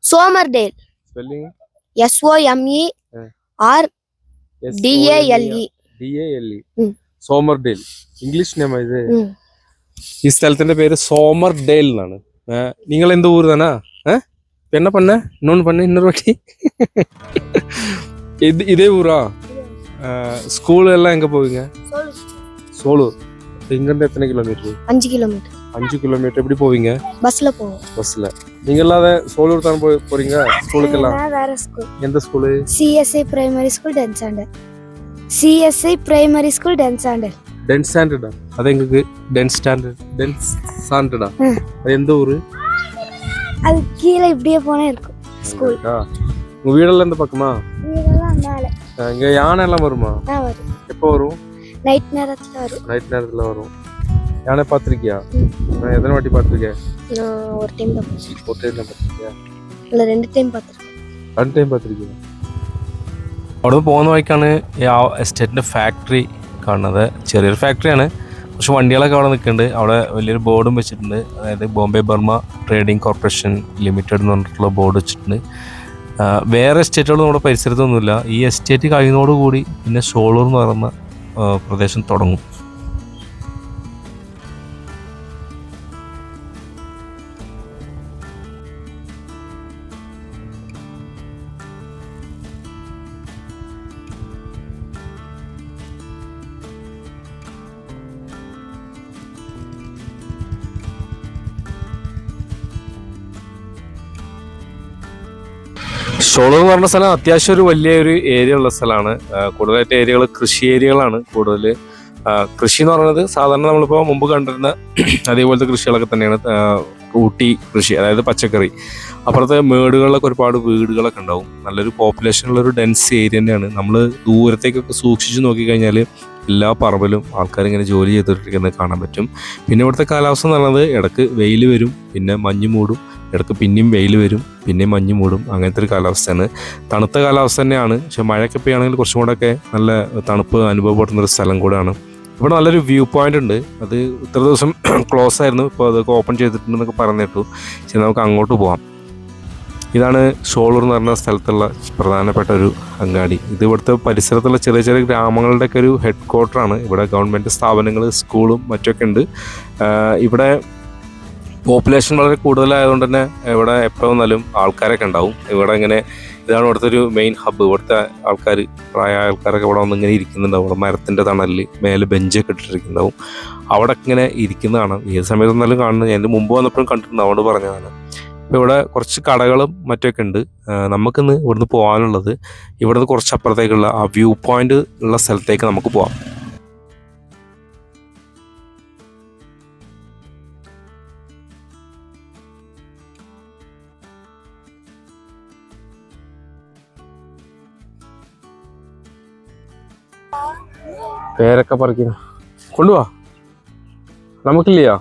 Somerdale. Spelling? SOMERDALE. DALE. Somerdale. English name ഇത്. ഈ സ്ഥലത്തിന്റെ പേര് സോമർഡേൽ എന്നാണ്. നിങ്ങൾ എന്ത് ഊര് താനാ? என்ன பண்ண இன்னொன்று பண்ண இன்னொரு வாட்டி. இதே ஊரா? ஸ்கூல் எல்லாம் எங்க போவீங்க? சோலூர். இங்கிருந்து எத்தனை கிலோமீட்டர்? 5 கிலோமீட்டர். 5 கிலோமீட்டர். எப்படி போவீங்க? பஸ்ல போவோம். பஸ்ல. நீங்க எல்லாம் சோலூர் தான் போறீங்க ஸ்கூலுக்கெல்லாம்? வேற ஸ்கூல். எந்த ஸ்கூலு? CSI பிரைமரி ஸ்கூல் டென்சாண்டர். CSI பிரைமரி ஸ்கூல் டென்சாண்டர். டென்சாண்டர்டா? அது எங்களுக்கு டென்சாண்டர்டா. அது எந்த ஊரு? அது கீழே இப்படியே போனே இருக்கும் ஸ்கூல். உங்க வீடெல்லாம் இந்த பக்கமா? வீடெல்லாம் மேல. இங்க யானை எல்லாம் வருமா? வரும். எப்போ வரும்? நைட் நேரத்துல வரும். நைட் நேரத்துல வரும். யானை பாத்திருக்கியா? நான் எத்தனை வாட்டி பாத்திருக்கேன்? நான் ஒரு டைம் தான். ஒரு டைம் தான் பாத்திருக்கியா? இல்ல 2 டைம் பாத்திருக்கேன். 2 டைம் പാത്തിരിക്കുക. അവിടെ പോകുന്ന വഴിക്കാണ് ഈ എസ്റ്റേറ്റിൻ്റെ ഫാക്ടറി കാണുന്നത്. ചെറിയൊരു ഫാക്ടറിയാണ്. കുറച്ച് വണ്ടികളൊക്കെ അവിടെ നിൽക്കുന്നുണ്ട്. അവിടെ വലിയൊരു ബോർഡും വെച്ചിട്ടുണ്ട്. അതായത് Bombay Burma trading corporation limited എന്ന് പറഞ്ഞിട്ടുള്ള ബോർഡ് വെച്ചിട്ടുണ്ട്. വേറെ എസ്റ്റേറ്റുകൾ നമ്മുടെ പരിസരത്തൊന്നുമില്ല. ഈ എസ്റ്റേറ്റ് കഴിയുന്നതോടുകൂടി പിന്നെ ഷോളൂർ എന്ന് പറയുന്ന പ്രദേശം തുടങ്ങും. ഷോളൂർ എന്ന് പറഞ്ഞ സ്ഥലം അത്യാവശ്യം ഒരു വലിയൊരു ഏരിയ ഉള്ള സ്ഥലമാണ്. കൂടുതലായിട്ട് ഏരിയകൾ കൃഷി ഏരിയകളാണ് കൂടുതൽ. കൃഷി എന്ന് പറയുന്നത് സാധാരണ നമ്മളിപ്പോൾ മുമ്പ് കണ്ടിരുന്ന അതേപോലത്തെ കൃഷികളൊക്കെ തന്നെയാണ്. ഊട്ടി കൃഷി, അതായത് പച്ചക്കറി. അപ്പുറത്തെ മേടുകളിലൊക്കെ ഒരുപാട് വീടുകളൊക്കെ ഉണ്ടാവും. നല്ലൊരു പോപ്പുലേഷനുള്ളൊരു ഡെൻസ് ഏരിയ തന്നെയാണ്. നമ്മൾ ദൂരത്തേക്കൊക്കെ സൂക്ഷിച്ച് നോക്കിക്കഴിഞ്ഞാൽ എല്ലാ പറമ്പിലും ആൾക്കാരിങ്ങനെ ജോലി ചെയ്തിട്ടിരിക്കുന്നത് കാണാൻ പറ്റും. പിന്നെ ഇവിടുത്തെ കാലാവസ്ഥ എന്ന് പറയുന്നത് ഇടയ്ക്ക് വെയിൽ വരും, പിന്നെ മഞ്ഞ് മൂടും, ഇടയ്ക്ക് പിന്നെയും വെയിൽ വരും, പിന്നെയും മഞ്ഞ് മൂടും. അങ്ങനത്തെ ഒരു കാലാവസ്ഥയാണ്. തണുത്ത കാലാവസ്ഥ തന്നെയാണ്. പക്ഷെ മഴയൊക്കെ പെയ്യാണെങ്കിൽ കുറച്ചും കൂടെയൊക്കെ നല്ല തണുപ്പ് അനുഭവപ്പെടുന്നൊരു സ്ഥലം കൂടെയാണ്. ഇവിടെ നല്ലൊരു വ്യൂ പോയിന്റ് ഉണ്ട്. അത് ഇത്ര ദിവസം ക്ലോസ് ആയിരുന്നു, ഇപ്പോൾ അതൊക്കെ ഓപ്പൺ ചെയ്തിട്ടുണ്ടെന്നൊക്കെ പറഞ്ഞു കേട്ടു. പക്ഷെ നമുക്ക് അങ്ങോട്ട് പോകാം. ഇതാണ് ഷോളൂർ എന്ന് പറഞ്ഞ സ്ഥലത്തുള്ള പ്രധാനപ്പെട്ട ഒരു അങ്ങാടി. ഇത് ഇവിടുത്തെ പരിസരത്തുള്ള ചെറിയ ചെറിയ ഗ്രാമങ്ങളുടെയൊക്കെ ഒരു ഹെഡ് ക്വാർട്ടറാണ്. ഇവിടെ ഗവൺമെൻറ് സ്ഥാപനങ്ങൾ, സ്കൂളും മറ്റൊക്കെ ഉണ്ട്. ഇവിടെ പോപ്പുലേഷൻ വളരെ കൂടുതലായതുകൊണ്ട് തന്നെ ഇവിടെ എപ്പോഴും നല്ല ആൾക്കാരൊക്കെ ഉണ്ടാവും. ഇവിടെ ഇങ്ങനെ ഇതാണ് ഇവിടുത്തെ ഒരു മെയിൻ ഹബ്ബ്. ഇവിടുത്തെ ആൾക്കാർ, പ്രായമായ ആൾക്കാരൊക്കെ ഇവിടെ വന്ന് ഇങ്ങനെ ഇരിക്കുന്നുണ്ടാവും. ഇവിടെ മരത്തിൻ്റെ തണലിൽ മേലെ ബെഞ്ചൊക്കെ ഇട്ടിരിക്കുന്നുണ്ടാവും. അവിടെ ഇങ്ങനെ ഇരിക്കുന്നതാണ്. ഏത് സമയത്ത് എന്നാലും കാണുന്നത്. ഞാൻ മുമ്പ് വന്നപ്പോഴും കണ്ടിട്ടുണ്ട്, അതുകൊണ്ട് പറഞ്ഞതാണ്. അപ്പോൾ ഇവിടെ കുറച്ച് കടകളും മറ്റൊക്കെ ഉണ്ട്. നമുക്കിന്ന് ഇവിടുന്ന് പോകാനുള്ളത് ഇവിടുന്ന് കുറച്ച് അപ്പുറത്തേക്കുള്ള ആ വ്യൂ പോയിന്റ് ഉള്ള സ്ഥലത്തേക്ക് നമുക്ക് പോകാം. പേരൊക്കെ പറിക്കുന്നു, കൊണ്ടുപോവാ. നമുക്കില്ലയോ?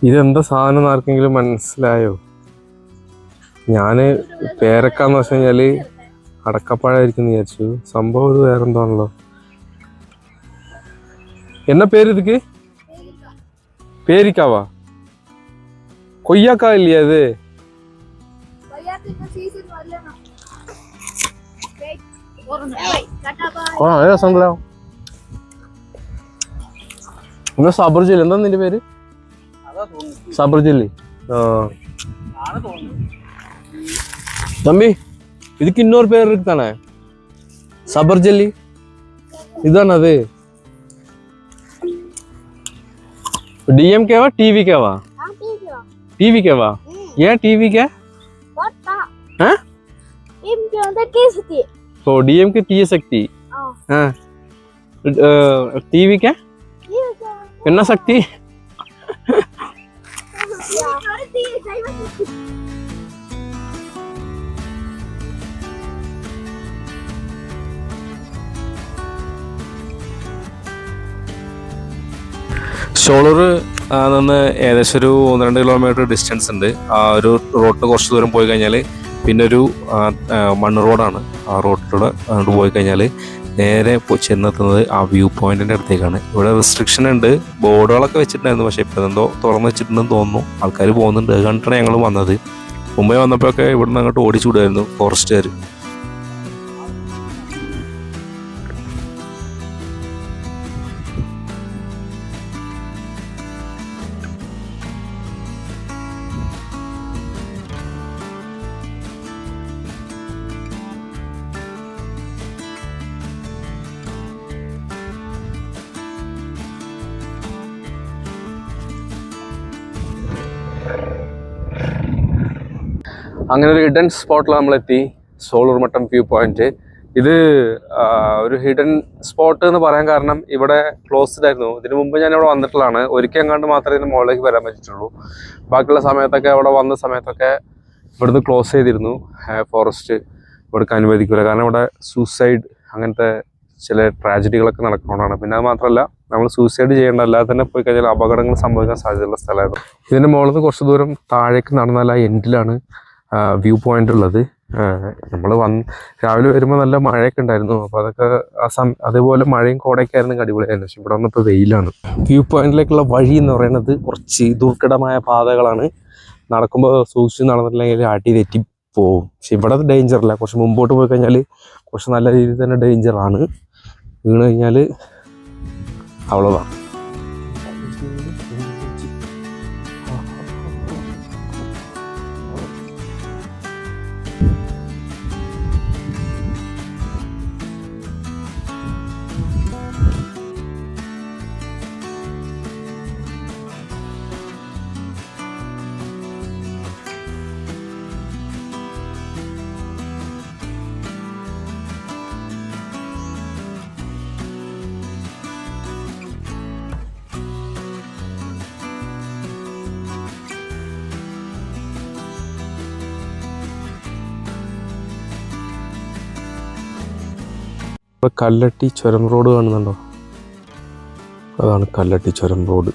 ഇതെന്താ സാധനം ആർക്കെങ്കിലും മനസ്സിലായോ? ഞാൻ പേരക്കാന്ന് വെച്ച് കഴിഞ്ഞാൽ അടക്കപ്പഴമായിരിക്കും എന്ന് വിചാരിച്ചു. സംഭവം ഇത് വേറെന്താണല്ലോ. എന്നാ പേര് ഇതുക്ക്? പേരിക്കാവാ? കൊയ്യാക്കാ ഇല്ലേ അത്? രസമുണ്ടല്ലോ. എന്നാ സബർ ജില്ല, എന്താ നിന്റെ പേര്? സബർ ജില്ല. തമ്പി இதுக்கு இன்னொரு பேர் இருக்கு தானே, சபர் ஜெல்லி இதுதானே அது? डीएमके वा टीवी के वा? टीवी के वा? ये टीवी के हैं? टीवी के अंदर की शक्ति तो डीएमके टी शक्ति हां टीवी के कितना शक्ति ഷോളൂർ നിന്ന് ഏകദേശം ഒരു 1-2 കിലോമീറ്റർ ഡിസ്റ്റൻസ് ഉണ്ട്. ആ ഒരു റോഡ് കുറച്ച് ദൂരം പോയി കഴിഞ്ഞാൽ പിന്നെ ഒരു മണ്ണ് റോഡാണ്. ആ റോഡിലൂടെ അങ്ങോട്ട് പോയി കഴിഞ്ഞാൽ നേരെ ചെന്നെത്തുന്നത് ആ വ്യൂ പോയിന്റിൻ്റെ അടുത്തേക്കാണ്. ഇവിടെ റെസ്ട്രിക്ഷൻ ഉണ്ട്, ബോർഡുകളൊക്കെ വെച്ചിട്ടുണ്ടായിരുന്നു. പക്ഷേ ഇപ്പോൾ എന്തോ തുറന്ന് വെച്ചിട്ടുണ്ടെന്ന് തോന്നുന്നു. ആൾക്കാർ പോകുന്നുണ്ട്. അത് കണ്ടിട്ടാണ് ഞങ്ങൾ വന്നത്. മുമ്പേ വന്നപ്പോഴൊക്കെ ഇവിടുന്ന് അങ്ങോട്ട് ഓടിച്ചു വിടുമായിരുന്നു ഫോറസ്റ്റുകാർ. അങ്ങനെ ഒരു ഹിഡൻ സ്പോട്ടിൽ നമ്മളെത്തി, സോളൂർ മട്ടം വ്യൂ പോയിന്റ്. ഇത് ഒരു ഹിഡൻ സ്പോട്ട് എന്ന് പറയാൻ കാരണം ഇവിടെ ക്ലോസ്ഡ് ആയിരുന്നു. ഇതിനു മുമ്പ് ഞാൻ ഇവിടെ വന്നിട്ടുള്ളതാണ്. ഒരിക്കൽ എങ്ങാണ്ട് മാത്രമേ ഇതിന് മുകളിലേക്ക് വരാൻ പറ്റിയിട്ടുള്ളൂ. ബാക്കിയുള്ള സമയത്തൊക്കെ അവിടെ വന്ന സമയത്തൊക്കെ ഇവിടുന്ന് ക്ലോസ് ചെയ്തിരുന്നു. ഫോറസ്റ്റ് ഇവിടേക്ക് അനുവദിക്കില്ല. കാരണം ഇവിടെ സൂസൈഡ് അങ്ങനത്തെ ചില ട്രാജഡികളൊക്കെ നടക്കുന്നതാണ്. പിന്നെ അത് മാത്രമല്ല, നമ്മൾ സൂസൈഡ് ചെയ്യേണ്ട, അല്ലാതെ തന്നെ പോയി കഴിഞ്ഞാൽ അപകടങ്ങൾ സംഭവിക്കാൻ സാധ്യതയുള്ള സ്ഥലമായിരുന്നു. ഇതിൻ്റെ മുകളിൽ നിന്ന് കുറച്ച് ദൂരം താഴേക്ക് നടന്നാൽ ആ എൻഡിലാണ് വ്യൂ പോയിന്റ് ഉള്ളത്. നമ്മൾ രാവിലെ വരുമ്പോൾ നല്ല മഴയൊക്കെ ഉണ്ടായിരുന്നു. അപ്പോൾ അതൊക്കെ അതേപോലെ മഴയും കോടയൊക്കെ ആയിരുന്നു, അടിപൊളിയായിരുന്നു. പക്ഷെ ഇവിടെ വന്നപ്പോൾ വെയിലാണ്. വ്യൂ പോയിന്റിലേക്കുള്ള വഴി എന്ന് പറയുന്നത് കുറച്ച് ദുർഘടമായ പാതകളാണ്. നടക്കുമ്പോൾ സൂക്ഷിച്ച് നടന്നിട്ടില്ലെങ്കിൽ അടി തെറ്റി പോവും. പക്ഷെ ഇവിടെ ഡേഞ്ചറില്ല. കുറച്ച് മുമ്പോട്ട് പോയി കഴിഞ്ഞാൽ കുറച്ച് നല്ല രീതിയിൽ തന്നെ ഡേഞ്ചറാണ്. വീണ് കഴിഞ്ഞാൽ അவ்வளோதான். കല്ലട്ടി ചുരം റോഡ് കാണുന്നുണ്ടോ? അതാണ് കല്ലട്ടി ചുരം റോഡ്.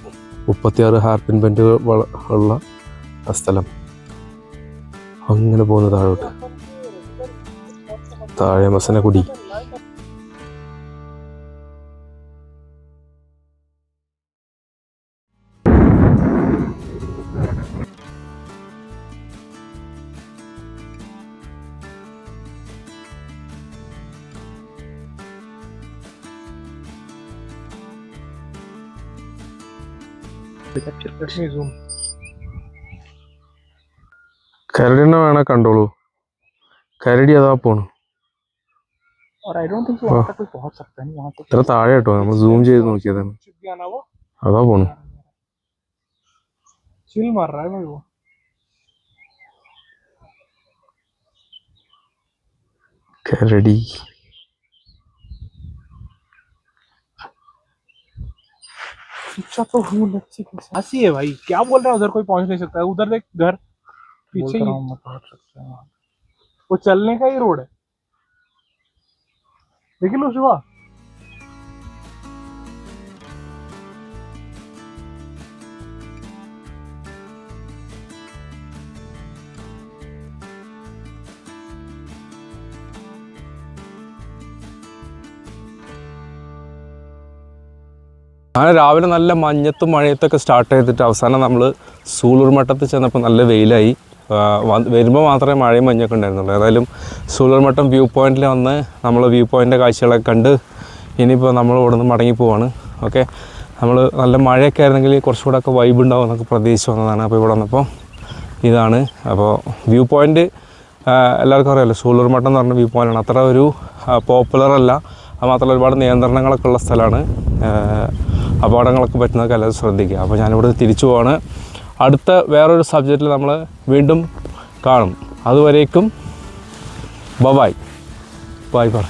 36 ഹാർപിൻ ബെൻഡ് ഉള്ള ആ സ്ഥലം. അങ്ങനെ പോകുന്ന താഴോട്ട്, താഴെ മസനകുടി. കരടിനെ വേണേ കണ്ടോളൂ. കരടി അതാ പോണു. ഇത്ര താഴെ കേട്ടോ, നമ്മൾ സൂം ചെയ്ത് നോക്കിയതാണ്. അതാ പോണു. കരടി तो हंसी है भाई, क्या बोल रहा है? उधर कोई पहुंच नहीं सकता है. उधर देख, घर पीछे ही वो चलने का ही रोड है. देख लो शिवा. അങ്ങനെ രാവിലെ നല്ല മഞ്ഞത്തും മഴയത്തൊക്കെ സ്റ്റാർട്ട് ചെയ്തിട്ട് അവസാനം നമ്മൾ സൂളൂർ മട്ടത്തിൽ ചെന്നപ്പോൾ നല്ല വെയിലായി. വരുമ്പോൾ മാത്രമേ മഴയും മഞ്ഞൊക്കെ ഉണ്ടായിരുന്നുള്ളൂ. ഏതായാലും സൂളൂർ മട്ടം വ്യൂ പോയിൻറ്റിൽ വന്ന് നമ്മൾ വ്യൂ പോയിൻ്റിൻ്റെ കാഴ്ചകളൊക്കെ കണ്ട് ഇനിയിപ്പോൾ നമ്മൾ ഇവിടെ നിന്ന് മടങ്ങി പോവാണ്. ഓക്കെ, നമ്മൾ നല്ല മഴയൊക്കെ ആയിരുന്നെങ്കിൽ കുറച്ചുകൂടെ ഒക്കെ വൈബ് ഉണ്ടാവും എന്നൊക്കെ പ്രതീക്ഷിച്ച് വന്നതാണ്. അപ്പോൾ ഇവിടെ വന്നപ്പോൾ ഇതാണ്. അപ്പോൾ വ്യൂ പോയിൻ്റ് എല്ലാവർക്കും അറിയാമല്ലോ, സൂളൂർ മട്ടം എന്ന് പറഞ്ഞ വ്യൂ പോയിൻ്റാണ്. അത്ര ഒരു പോപ്പുലർ അല്ല, അത് മാത്രമല്ല ഒരുപാട് നിയന്ത്രണങ്ങളൊക്കെ ഉള്ള സ്ഥലമാണ്. അപകടങ്ങളൊക്കെ പറ്റുന്നതൊക്കെ എല്ലാവരും ശ്രദ്ധിക്കുക. അപ്പോൾ ഞാനിവിടെ തിരിച്ചു പോവാണ്. അടുത്ത വേറൊരു സബ്ജക്റ്റിൽ നമ്മൾ വീണ്ടും കാണും. അതുവരേക്കും ബൈ ബൈ.